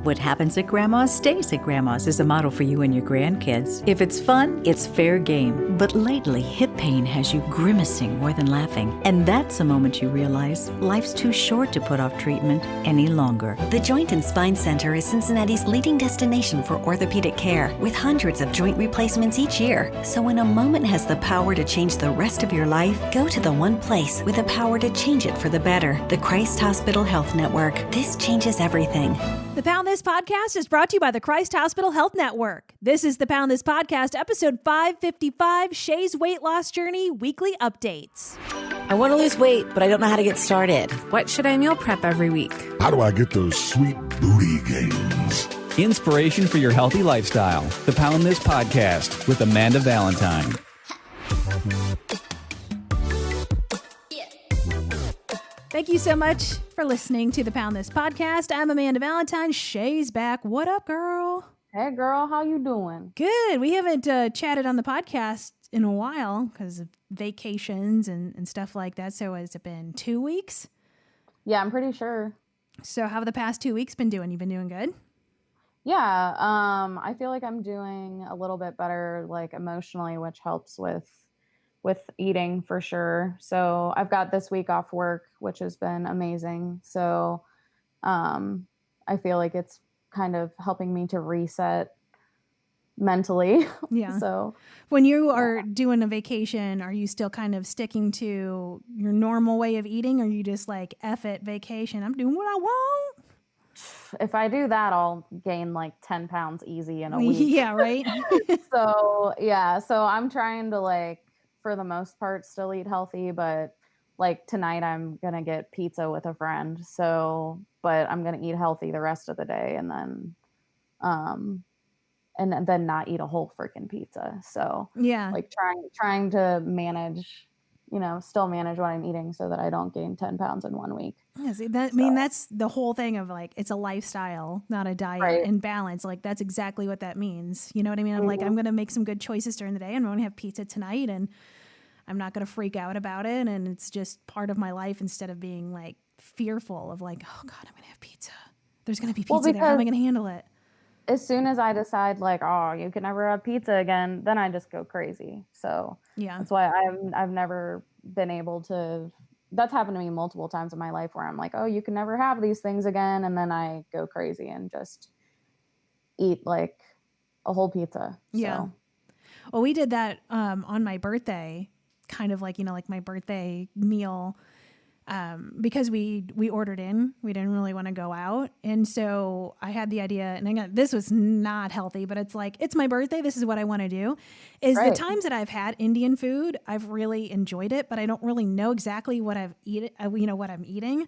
What happens at Grandma's stays at Grandma's is a model for you and your grandkids. If it's fun, it's fair game. But lately, hip pain has you grimacing more than laughing. And that's the moment you realize life's too short to put off treatment any longer. The Joint and Spine Center is Cincinnati's leading destination for orthopedic care, with hundreds of joint replacements each year. So when a moment has the power to change the rest of your life, go to the one place with the power to change it for the better. The Christ Hospital Health Network. This changes everything. The Pound This Podcast is brought to you by the Christ Hospital Health Network. This is the Pound This Podcast, episode 555, Shay's Weight Loss Journey, weekly updates. I want to lose weight, but I don't know how to get started. What should I meal prep every week? How do I get those sweet booty gains? Inspiration for your healthy lifestyle. The Pound This Podcast with Amanda Valentine. Thank you so much for listening to the Pound This Podcast. I'm Amanda Valentine. Shay's back. What up, girl? Hey, girl. How you doing? Good. We haven't chatted on the podcast in a while because of vacations and stuff like that. So has it been 2 weeks? Yeah, I'm pretty sure. So how have the past 2 weeks been doing? You been doing good? Yeah. I feel like I'm doing a little bit better, like emotionally, which helps with eating for sure. So I've got this week off work, which has been amazing. So I feel like it's kind of helping me to reset mentally. Yeah. So when you are doing a vacation, are you still kind of sticking to your normal way of eating? Or are you just like, F it, vacation, I'm doing what I want? if I do that, I'll gain like 10 pounds easy in a week. Yeah, right. So I'm trying to, like, for the most part, still eat healthy, but like tonight I'm going to get pizza with a friend. So, but I'm going to eat healthy the rest of the day and then not eat a whole freaking pizza. So yeah, like trying to manage, still manage what I'm eating so that I don't gain 10 pounds in 1 week. Yeah, see, I mean, that's the whole thing of like, it's a lifestyle, not a diet, right. And balance. Like that's exactly what that means. You know what I mean? I'm like, I'm going to make some good choices during the day and I'm going to have pizza tonight and I'm not going to freak out about it. And it's just part of my life instead of being like fearful of like, oh God, I'm going to have pizza. There's going to be pizza there. How am I going to handle it? As soon as I decide like, oh, you can never have pizza again, then I just go crazy. So yeah, that's why I've never been able to. That's happened to me multiple times in my life where I'm like, oh, you can never have these things again, and then I go crazy and just eat like a whole pizza. Yeah. So. Well, we did that on my birthday, kind of like like my birthday meal. Because we ordered in, we didn't really want to go out. And so I had the idea, and again, this was not healthy, but it's like, it's my birthday. This is what I want to do. Is right. The times that I've had Indian food, I've really enjoyed it, but I don't really know exactly what what I'm eating.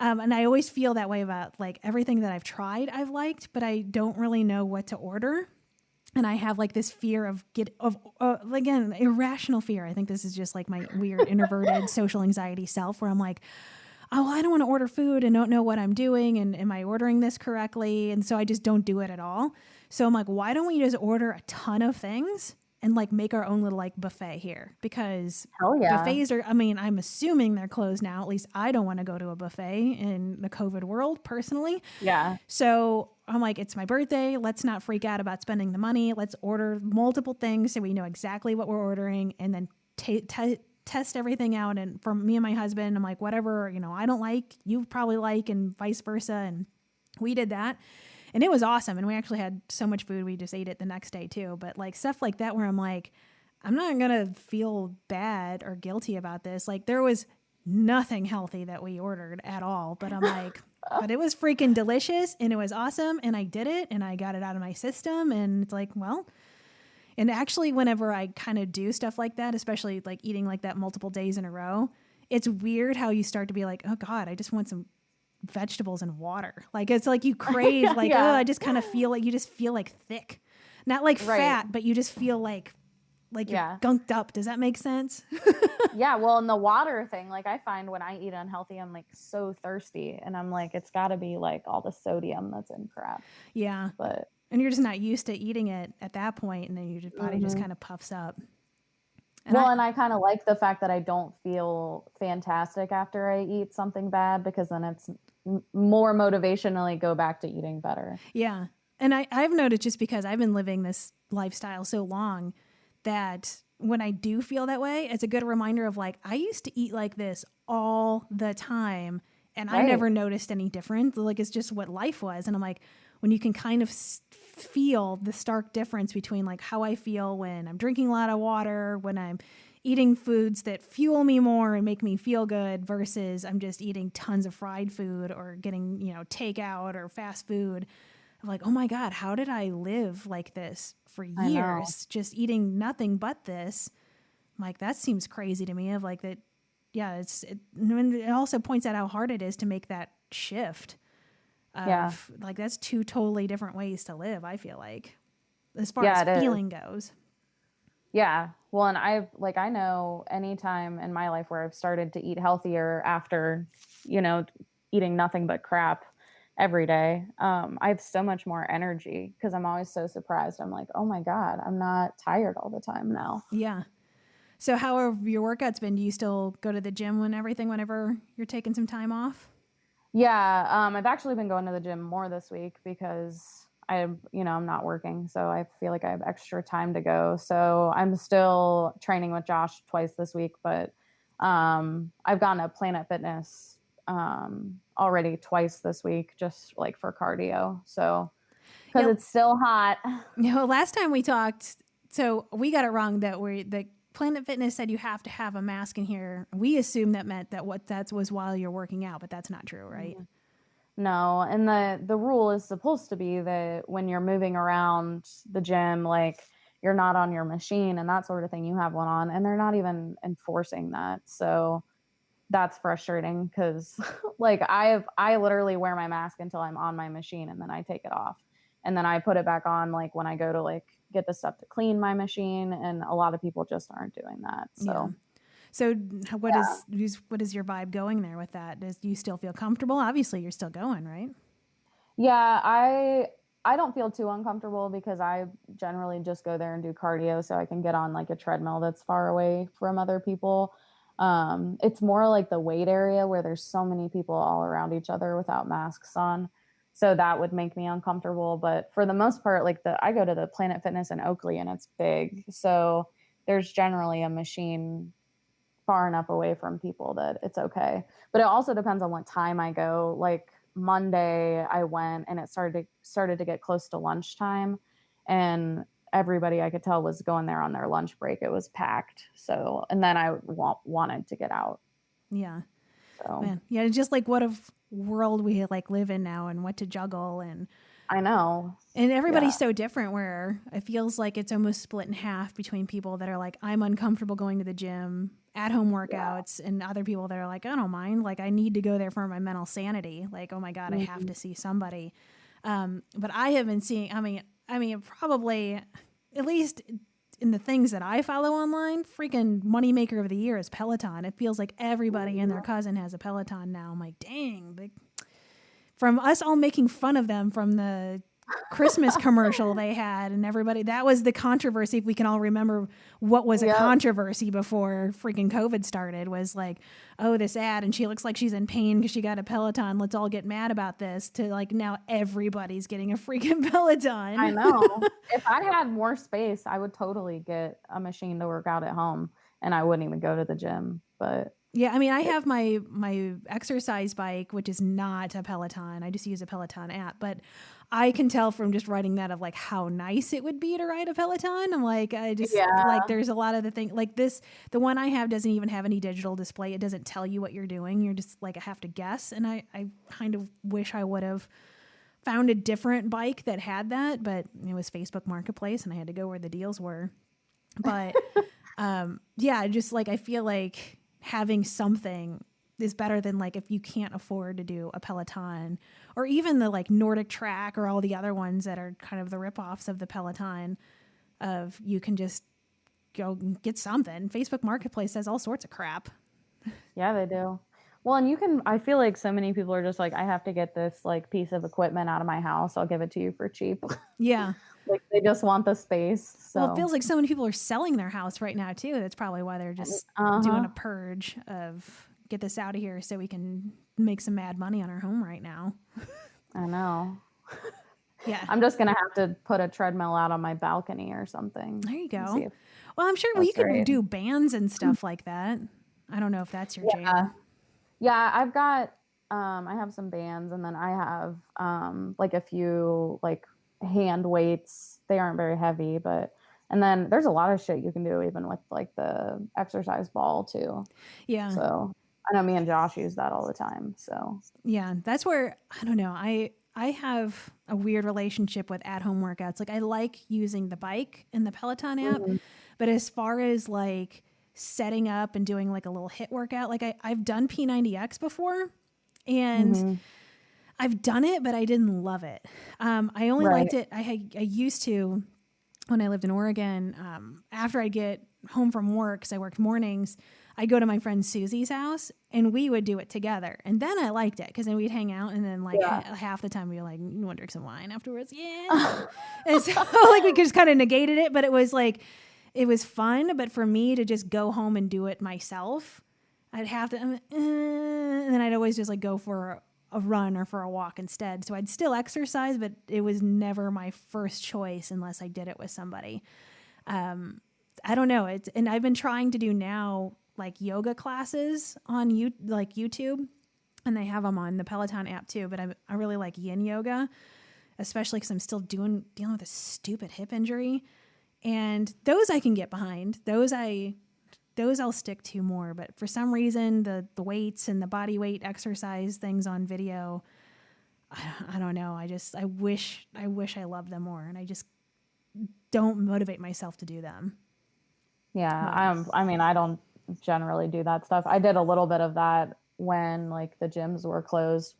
And I always feel that way about like everything that I've tried, I've liked, but I don't really know what to order. And I have like this fear again, irrational fear. I think this is just like my weird introverted social anxiety self where I'm like, oh, I don't want to order food and don't know what I'm doing. And am I ordering this correctly? And so I just don't do it at all. So I'm like, why don't we just order a ton of things and like make our own little like buffet here? Because hell yeah. Buffets are, I'm assuming they're closed now. At least I don't want to go to a buffet in the COVID world personally. Yeah. So I'm like, it's my birthday. Let's not freak out about spending the money. Let's order multiple things so we know exactly what we're ordering and then test everything out. And for me and my husband, I'm like, whatever, I don't like, you probably like, and vice versa. And we did that. And it was awesome. And we actually had so much food. We just ate it the next day too. But like stuff like that where I'm like, I'm not going to feel bad or guilty about this. Like there was nothing healthy that we ordered at all. But I'm like, but it was freaking delicious and it was awesome. And I did it and I got it out of my system. And it's like, well, and actually whenever I kind of do stuff like that, especially like eating like that multiple days in a row, it's weird how you start to be like, oh God, I just want some vegetables and water. Like it's like you crave like, yeah. Oh, I just kind of feel like you just feel like thick, not like right. Fat, but you just feel like you're gunked up. Does that make sense? Yeah. Well, and the water thing, like I find when I eat unhealthy, I'm like so thirsty and I'm like, it's gotta be like all the sodium that's in crap. Yeah. And you're just not used to eating it at that point. And then your body just kind of puffs up. And and I kind of like the fact that I don't feel fantastic after I eat something bad, because then it's more motivationally go back to eating better. Yeah. And I've noticed, just because I've been living this lifestyle so long, that when I do feel that way, it's a good reminder of like, I used to eat like this all the time and I never noticed any difference. Like, it's just what life was. And I'm like, when you can kind of feel the stark difference between like how I feel when I'm drinking a lot of water, when I'm eating foods that fuel me more and make me feel good, versus I'm just eating tons of fried food or getting, takeout or fast food. I'm like, oh my God, how did I live like this for years? Just eating nothing but this. I'm like, that seems crazy to me. Of like that. Yeah. It also points out how hard it is to make that shift. Like, that's two totally different ways to live, I feel like, as far as feeling goes. Yeah. Well, and I know any time in my life where I've started to eat healthier after, eating nothing but crap every day, I have so much more energy, because I'm always so surprised. I'm like, oh my God, I'm not tired all the time now. Yeah. So how have your workouts been? Do you still go to the gym whenever you're taking some time off? Yeah. I've actually been going to the gym more this week because I'm not working. So I feel like I have extra time to go. So I'm still training with Josh twice this week, but I've gone to Planet Fitness already twice this week, just like for cardio. So, because it's still hot. Last time we talked, so we got it wrong that the Planet Fitness said you have to have a mask in here. We assumed that meant that was while you're working out, but that's not true, right? No. And the rule is supposed to be that when you're moving around the gym, like, you're not on your machine and that sort of thing, you have one on, and they're not even enforcing that. So that's frustrating, because like I literally wear my mask until I'm on my machine, and then I take it off, and then I put it back on like when I go to like get the stuff to clean my machine, and a lot of people just aren't doing that. So what is your vibe going there with that? Do you still feel comfortable? Obviously you're still going, right? Yeah, I don't feel too uncomfortable, because I generally just go there and do cardio, so I can get on like a treadmill that's far away from other people. It's more like the weight area where there's so many people all around each other without masks on. So that would make me uncomfortable. But for the most part, like I go to the Planet Fitness in Oakley, and it's big. So there's generally a machine far enough away from people that it's okay. But it also depends on what time I go. Like Monday I went, and it started to get close to lunchtime, and everybody I could tell was going there on their lunch break. It was packed. So, and then I wanted to get out. Yeah. So, man. Yeah. Just like what a world we like live in now, and what to juggle. And I know. And everybody's so different, where it feels like it's almost split in half between people that are like, I'm uncomfortable going to the gym, at home workouts, and other people that are like, I don't mind. Like, I need to go there for my mental sanity. Like, oh my God, I have to see somebody. But I have been seeing, I mean, probably, at least in the things that I follow online, freaking moneymaker of the year is Peloton. It feels like everybody and their cousin has a Peloton now. I'm like, dang. From us all making fun of them from the Christmas commercial they had, and everybody, that was the controversy. If we can all remember what was a controversy before freaking COVID started, was like, oh, this ad, and she looks like she's in pain because she got a Peloton. Let's all get mad about this, to like, now everybody's getting a freaking Peloton. I know. If I had more space, I would totally get a machine to work out at home, and I wouldn't even go to the gym. But yeah, I mean, I have my exercise bike, which is not a Peloton. I just use a Peloton app, but I can tell from just writing that of like how nice it would be to ride a Peloton. I'm like, like, there's a lot of the thing like this. The one I have doesn't even have any digital display. It doesn't tell you what you're doing. You're just like, I have to guess. And I kind of wish I would have found a different bike that had that, but it was Facebook Marketplace, and I had to go where the deals were. But yeah, just like, I feel like having something is better than like if you can't afford to do a Peloton, or even the like Nordic Track, or all the other ones that are kind of the ripoffs of the Peloton, of you can just go get something. Facebook Marketplace has all sorts of crap. Yeah, they do. Well, and I feel like so many people are just like, I have to get this like piece of equipment out of my house. I'll give it to you for cheap. Yeah. Like they just want the space. So Well, it feels like so many people are selling their house right now too. That's probably why they're just doing a purge of get this out of here so we can make some mad money on our home right now. I know. Yeah. I'm just going to have to put a treadmill out on my balcony or something. There you go. Well, I'm sure you could do bands and stuff like that. I don't know if that's your jam. Yeah, I've got I have some bands, and then I have like a few like hand weights. They aren't very heavy, and then there's a lot of shit you can do even with like the exercise ball too. Yeah. So I know me and Josh use that all the time. So yeah, that's where, I don't know. I have a weird relationship with at-home workouts. Like I like using the bike in the Peloton app, but as far as like setting up and doing like a little HIIT workout, like I've done P90X before and I've done it, but I didn't love it. I only liked it. I used to, when I lived in Oregon, after I get home from work, because I worked mornings, I go to my friend Susie's house and we would do it together. And then I liked it because then we'd hang out and then like half the time we were like, you want to drink some wine afterwards? Yeah. And so like we just kind of negated it, but it was like, it was fun. But for me to just go home and do it myself, I'd have to, and then I'd always just like go for a run or for a walk instead. So I'd still exercise, but it was never my first choice unless I did it with somebody. I don't know. And I've been trying to do now like yoga classes on YouTube, and they have them on the Peloton app too. But I really like yin yoga, especially because I'm still dealing with a stupid hip injury, and those I can get behind. Those I'll stick to more. But for some reason, the weights and the body weight exercise things on video, I don't know. I wish I loved them more, and I just don't motivate myself to do them. Yeah, I mean, I don't generally do that stuff. I did a little bit of that when like the gyms were closed,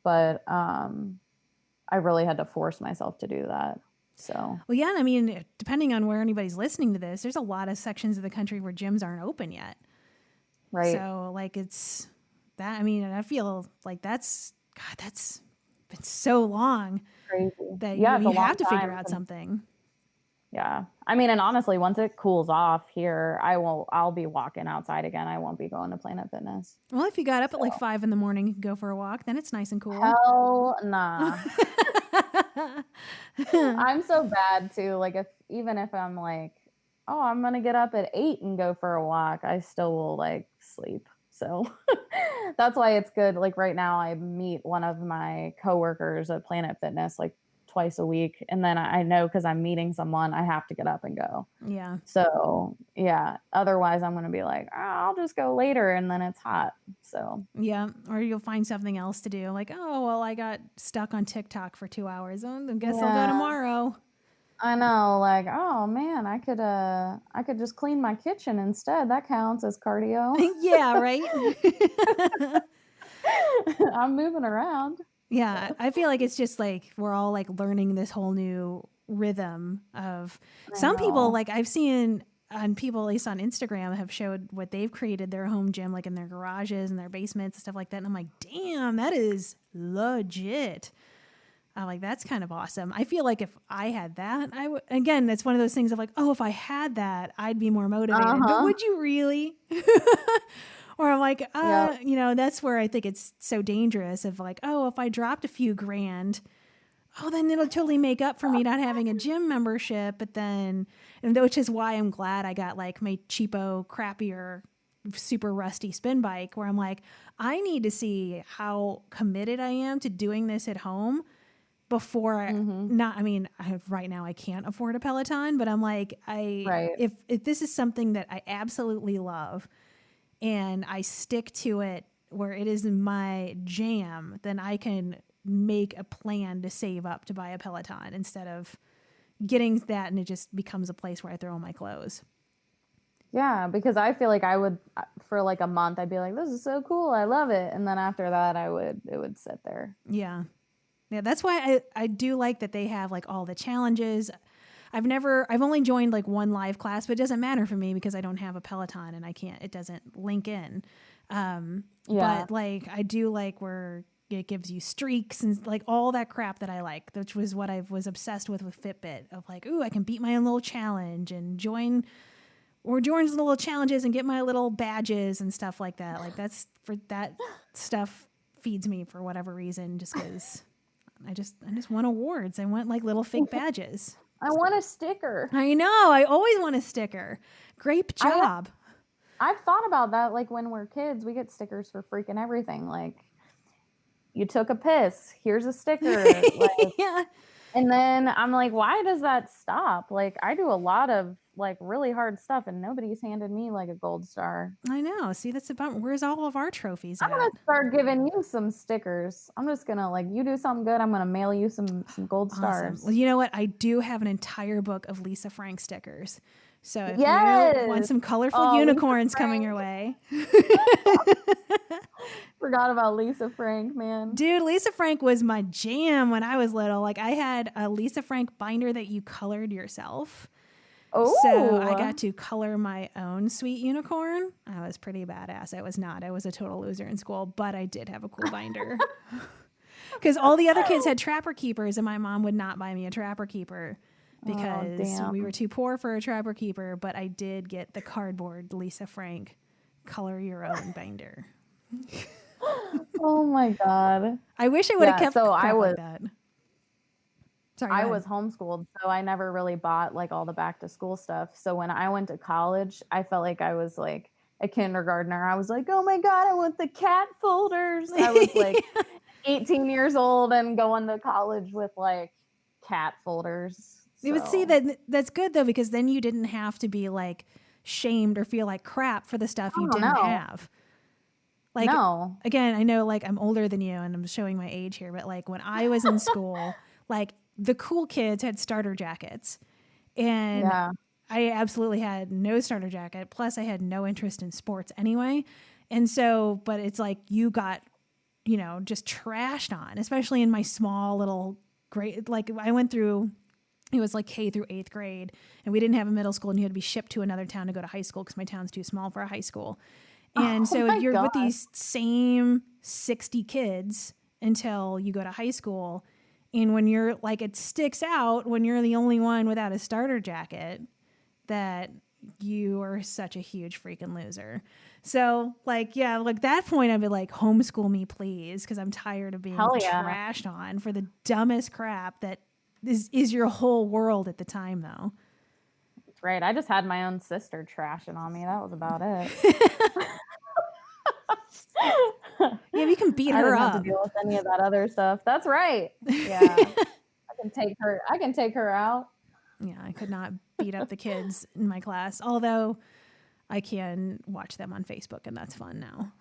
but I really had to force myself to do that. So well, yeah, I mean, depending on where anybody's listening to this, there's a lot of sections of the country where gyms aren't open yet. Right. So like it's that. I mean, and I feel like that's been so long. Crazy. That you have to figure out something. Yeah. I mean, and honestly, once it cools off here, I'll be walking outside again. I won't be going to Planet Fitness. Well, if you got up at like 5 a.m, you can go for a walk, then it's nice and cool. Hell nah. I'm so bad too. Like even if I'm like, oh, I'm going to get up at 8 and go for a walk, I still will like sleep. So that's why it's good. Like right now I meet one of my coworkers at Planet Fitness, like twice a week, and then I know because I'm meeting someone, I have to get up and go. Yeah. So yeah, otherwise I'm gonna be like, oh, I'll just go later, and then it's hot. So yeah, or you'll find something else to do. Like, oh well, I got stuck on TikTok for 2 hours. Oh, I guess I'll go tomorrow. I know, like, oh man, I could just clean my kitchen instead. That counts as cardio. Yeah, right. I'm moving around. Yeah, I feel like it's just like we're all like learning this whole new rhythm of some people. Like I've seen on people, at least on Instagram, have showed what they've created their home gym, like in their garages and their basements and stuff like that. And I'm like, damn, that is legit. I'm like, that's kind of awesome. I feel like if I had that, again, that's one of those things of like, oh, if I had that, I'd be more motivated. But would you really? Or I'm like, that's where I think it's so dangerous of like, oh, if I dropped a few grand, then it'll totally make up for me not having a gym membership. But then, which is why I'm glad I got like my cheapo, crappier, super rusty spin bike where I'm like, I need to see how committed I am to doing this at home before right now I can't afford a Peloton, but I'm like, if this is something that I absolutely love, and I stick to it where it is my jam, then I can make a plan to save up to buy a Peloton instead of getting that and it just becomes a place where I throw my clothes. Yeah, because I feel like I would, for like a month, I'd be like, this is so cool, I love it. And then after that, it would sit there. Yeah. Yeah, that's why I do like that they have like all the challenges. I've only joined like one live class, but it doesn't matter for me because I don't have a Peloton and it doesn't link in. But like I do like where it gives you streaks and like all that crap that I like, which was what I was obsessed with Fitbit of like, ooh, I can beat my own little challenge and join little challenges and get my little badges and stuff like that. Like that's for that stuff feeds me for whatever reason, just because I just want awards. I want like little fake badges. I want a sticker. I know. I always want a sticker. Great job. I've thought about that. Like when we're kids, we get stickers for freaking everything. Like you took a piss, here's a sticker. Like, yeah. And then I'm like, why does that stop? Like I do a lot of like really hard stuff and nobody's handed me like a gold star. I know. See, that's about where's all of our trophies I'm going to start giving you some stickers. I'm just going to like, you do something good, I'm going to mail you some gold stars. Well, you know what? I do have an entire book of Lisa Frank stickers. So if you want some colorful unicorns coming your way. Forgot about Lisa Frank, man. Dude, Lisa Frank was my jam when I was little. Like I had a Lisa Frank binder that you colored yourself. Oh. So I got to color my own sweet unicorn. I was pretty badass. I was not. I was a total loser in school, but I did have a cool binder. Because all the other kids had Trapper Keepers and my mom would not buy me a Trapper Keeper because we were too poor for a Trapper Keeper, but I did get the cardboard Lisa Frank color your own binder. Oh my God. I wish I would have kept like that. Sorry, I was homeschooled, so I never really bought like all the back to school stuff. So when I went to college, I felt like I was like a kindergartner. I was like, oh my God, I want the cat folders. I was like 18 years old and going to college with like cat folders. You would see that's good though, because then you didn't have to be like shamed or feel like crap for the stuff you didn't have. Like, again, I know like I'm older than you and I'm showing my age here, but like when I was in school, like the cool kids had starter jackets and I absolutely had no starter jacket. Plus I had no interest in sports anyway. And so, but it's like you got, you know, just trashed on, especially in my small little grade. Like I went through, it was like K through 8th grade and we didn't have a middle school and you had to be shipped to another town to go to high school because my town's too small for a high school. And so you're with these same 60 kids until you go to high school. And when you're like, it sticks out when you're the only one without a starter jacket that you are such a huge freaking loser. So like, yeah, like that point I'd be like, homeschool me, please. Cause I'm tired of being trashed on for the dumbest crap that is your whole world at the time though. That's right. I just had my own sister trashing on me. That was about it. Yeah, you can beat her up. I didn't have to deal with any of that other stuff. That's right. Yeah. I can take her out. Yeah, I could not beat up the kids in my class, although I can watch them on Facebook and that's fun now.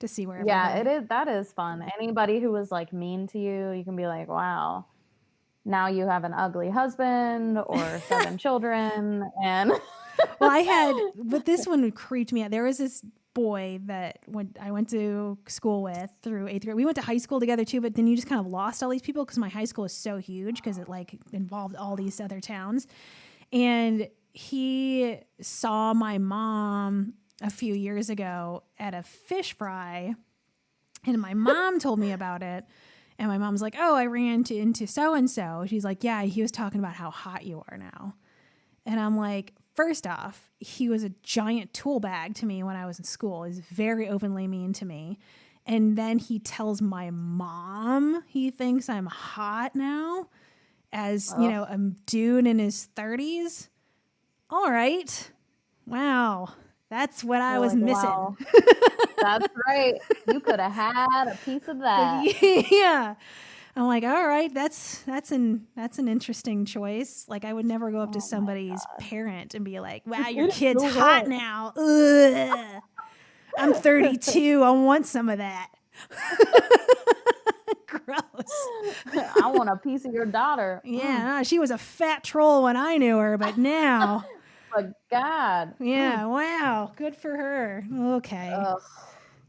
To see where that is fun. Anybody who was like mean to you, you can be like, wow, now you have an ugly husband or 7 children. And well, but this one creeped me out. There was this boy that I went to school with through 8th grade. We went to high school together too, but then you just kind of lost all these people because my high school is so huge because it like involved all these other towns. And he saw my mom a few years ago at a fish fry and my mom told me about it. And my mom's like, oh, I ran into so-and-so. She's like, yeah, he was talking about how hot you are now. And I'm like, first off, he was a giant tool bag to me when I was in school. He's very openly mean to me. And then he tells my mom he thinks I'm hot now as, you know, a dude in his 30s. All right. Wow. That's what I was missing. Wow. That's right. You could have had a piece of that. Yeah. I'm like, all right, that's an interesting choice. Like I would never go up to somebody's parent and be like, wow, your kid's hot now. Ugh. I'm 32. I want some of that. Gross. I want a piece of your daughter. Yeah, she was a fat troll when I knew her, but now. But God. Yeah, wow. Good for her. Okay. Ugh.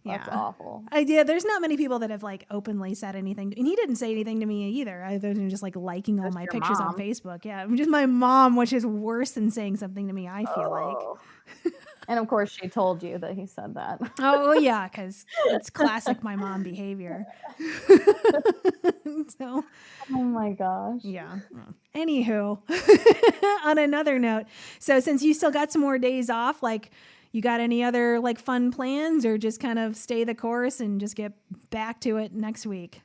That's awful. There's not many people that have like openly said anything. And he didn't say anything to me either, other than just like liking all my pictures on Facebook. Yeah. Just my mom, which is worse than saying something to me, I feel like. And of course she told you that he said that. Oh yeah, because it's classic my mom behavior. So, Oh my gosh. yeah. Anywho, on another note, so since you still got some more days off, like you got any other like fun plans, or just kind of stay the course and just get back to it next week?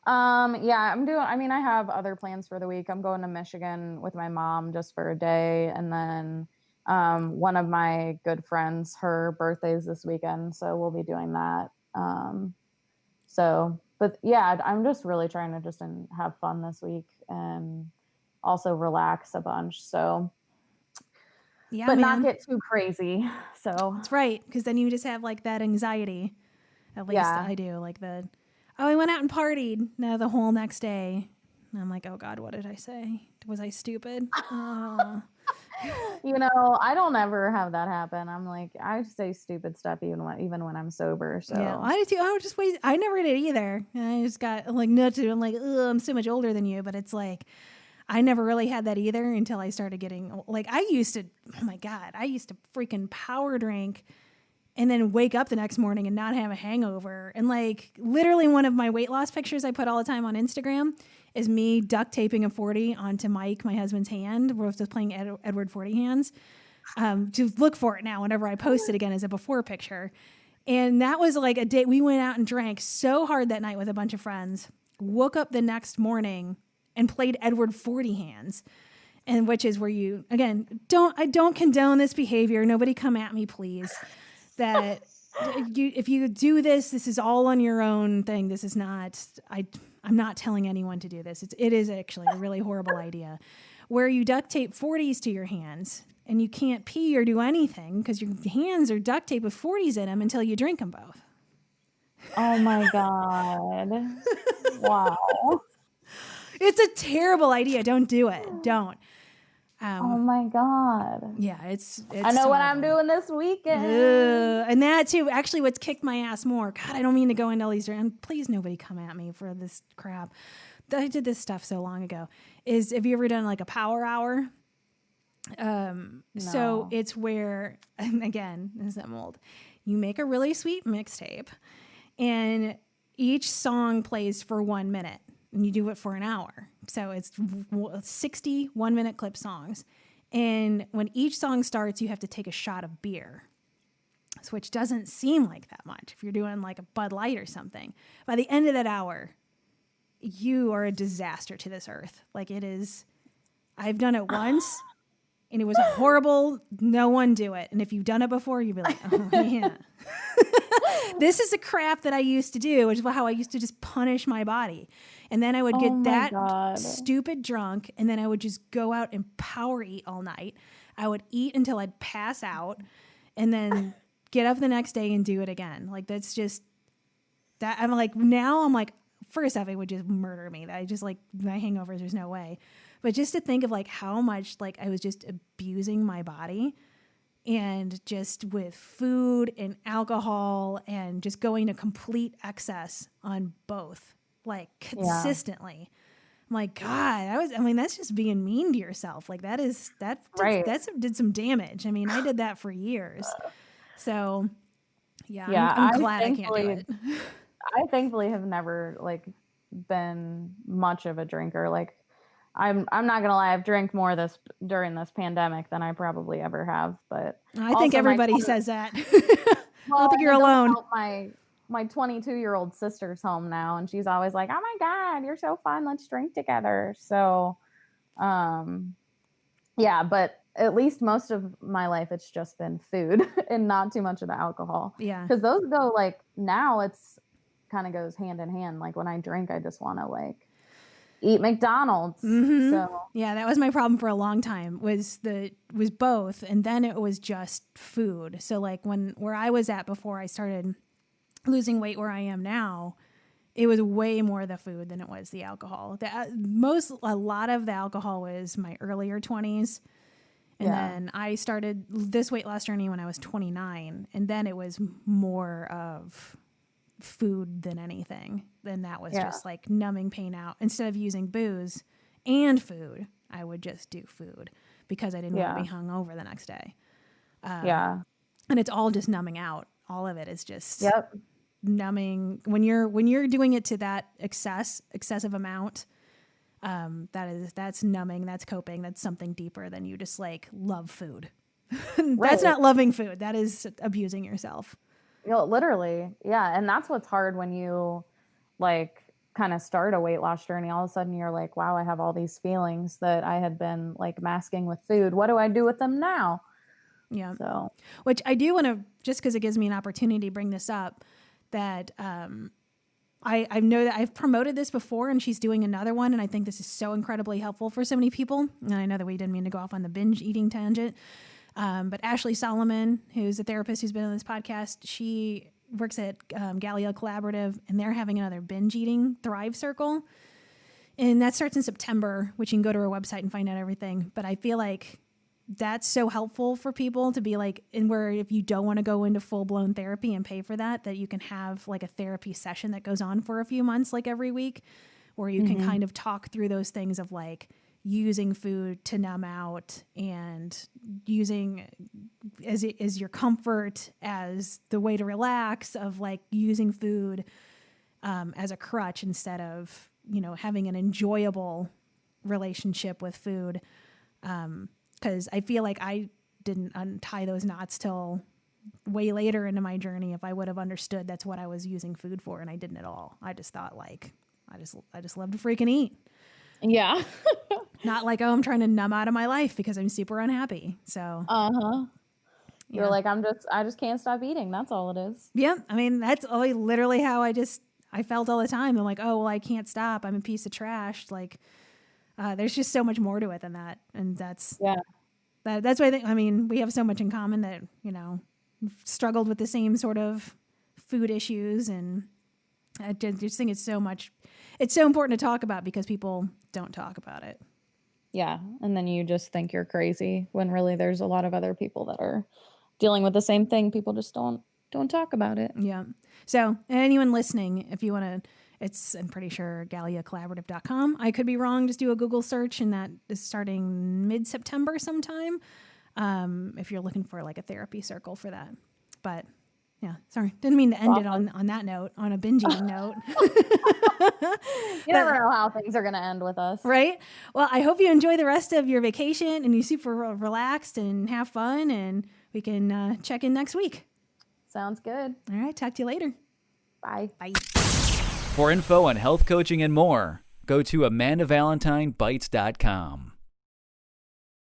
Yeah, I have other plans for the week. I'm going to Michigan with my mom just for a day. And then, one of my good friends, her birthday is this weekend, so we'll be doing that. But yeah, I'm just really trying to just have fun this week and also relax a bunch. So, Yeah, but man. not get too crazy. So That's right, because then you just have like that anxiety. At least Yeah. I do. Like I went out and partied the whole next day. And I'm like, oh God, what did I say? Was I stupid? I don't ever have that happen. I'm like, I say stupid stuff even when I'm sober. So Yeah, I did too. I would just wait. I never did either. And I just got like nuts. I'm like, ugh, I'm so much older than you. But it's like, I never really had that either until I started getting like, I used to, oh my God, I used to freaking power drink and then wake up the next morning and not have a hangover. And like literally one of my weight loss pictures I put all the time on Instagram is me duct taping a 40 onto Mike, my husband's hand. We're just playing Edward 40 hands. To look for it now whenever I post it again as a before picture. And that was like a day we went out and drank so hard that night with a bunch of friends, woke up the next morning and played Edward 40 hands. And which is where you, again, I don't condone this behavior. Nobody come at me, please. That if you do this is all on your own thing. This is not, I'm not telling anyone to do this. It is actually a really horrible idea where you duct tape 40s to your hands and you can't pee or do anything because your hands are duct taped with 40s in them until you drink them both. Oh my God. Wow. It's a terrible idea. Don't do it. Don't. Oh my God. Yeah, it's I know what I'm doing this weekend. And that too, actually what's kicked my ass more. God, I don't mean to go into all these, and please nobody come at me for this crap. I did this stuff so long ago. Have you ever done like a power hour? So it's where, and again, as I'm old, you make a really sweet mixtape and each song plays for 1 minute and you do it for an hour. So it's 60 1-minute clip songs. And when each song starts, you have to take a shot of beer, which doesn't seem like that much if you're doing like a Bud Light or something. By the end of that hour, you are a disaster to this earth. Like it is, I've done it once and it was horrible. No one do it. And if you've done it before, you'd be like, oh yeah. This is the crap that I used to do, which is how I used to just punish my body. And then I would get that stupid drunk, and then I would just go out and power eat all night. I would eat until I'd pass out, and then get up the next day and do it again. Like that's just that. I'm like, first off, it would just murder me. I just like my hangovers. There's no way. But just to think of like how much like I was just abusing my body. And just with food and alcohol and just going to complete excess on both, like consistently. Yeah. I'm like, God, that's just being mean to yourself. Like that did some damage. I mean, I did that for years. So yeah, I'm glad I can't do it. I thankfully have never like been much of a drinker. Like I'm not gonna lie, I've drank more during this pandemic than I probably ever have. But I think everybody says that. Well, I don't think you're alone. My 22-year-old sister's home now, and she's always like, "Oh my God, you're so fun. Let's drink together." So, yeah. But at least most of my life, it's just been food and not too much of the alcohol. Yeah, because those go like now. It's kind of goes hand in hand. Like when I drink, I just want to like eat McDonald's. Mm-hmm. So yeah, that was my problem for a long time was both. And then it was just food. So like where I was at before I started losing weight where I am now, it was way more the food than it was the alcohol. A lot of the alcohol was my earlier 20s. And then I started this weight loss journey when I was 29. And then it was more of food than anything. Then that was just like numbing pain out. Instead of using booze and food, I would just do food because I didn't want to be hungover the next day. Yeah. And it's all just numbing out. All of it is just Yep. numbing. When you're doing it to that excessive amount, that's numbing, that's coping, that's something deeper than you just like love food. That's not loving food. That is abusing yourself. Literally. Yeah. And that's what's hard when you like kind of start a weight loss journey. All of a sudden you're like, wow, I have all these feelings that I had been like masking with food. What do I do with them now? Yeah. So, which I do want to, just because it gives me an opportunity to bring this up, that I know that I've promoted this before and she's doing another one. And I think this is so incredibly helpful for so many people. And I know that we didn't mean to go off on the binge eating tangent. But Ashley Solomon, who's a therapist who's been on this podcast, she works at Gallia Collaborative, and they're having another binge eating Thrive Circle. And that starts in September, which you can go to her website and find out everything. But I feel like that's so helpful for people to be like, and where if you don't want to go into full-blown therapy and pay for that, that you can have like a therapy session that goes on for a few months, like every week, where you can kind of talk through those things of like using food to numb out and using as your comfort, as the way to relax, of like using food as a crutch instead of, having an enjoyable relationship with food. Because I feel like I didn't untie those knots till way later into my journey. If I would have understood that's what I was using food for, and I didn't at all. I just thought like, I just love to freaking eat. yeah. Not like, oh, I'm trying to numb out of my life because I'm super unhappy. So, You're like, I just can't stop eating. That's all it is. yeah. I mean, that's literally how I felt all the time. I'm like, oh, well, I can't stop. I'm a piece of trash. Like, there's just so much more to it than that. And that's why I think, we have so much in common that, struggled with the same sort of food issues. And I just think it's so important to talk about because people don't talk about it. Yeah. And then you just think you're crazy when really there's a lot of other people that are dealing with the same thing. People just don't talk about it. Yeah. So anyone listening, if you want to, I'm pretty sure GalliaCollaborative.com. I could be wrong. Just do a Google search, and that is starting mid-September sometime. If you're looking for like a therapy circle for that. But yeah, sorry. Didn't mean to end it on that note, on a binge eating note. You never know how things are going to end with us. Right? Well, I hope you enjoy the rest of your vacation and you're super relaxed and have fun, and we can check in next week. Sounds good. All right. Talk to you later. Bye. Bye. For info on health coaching and more, go to AmandaValentineBites.com.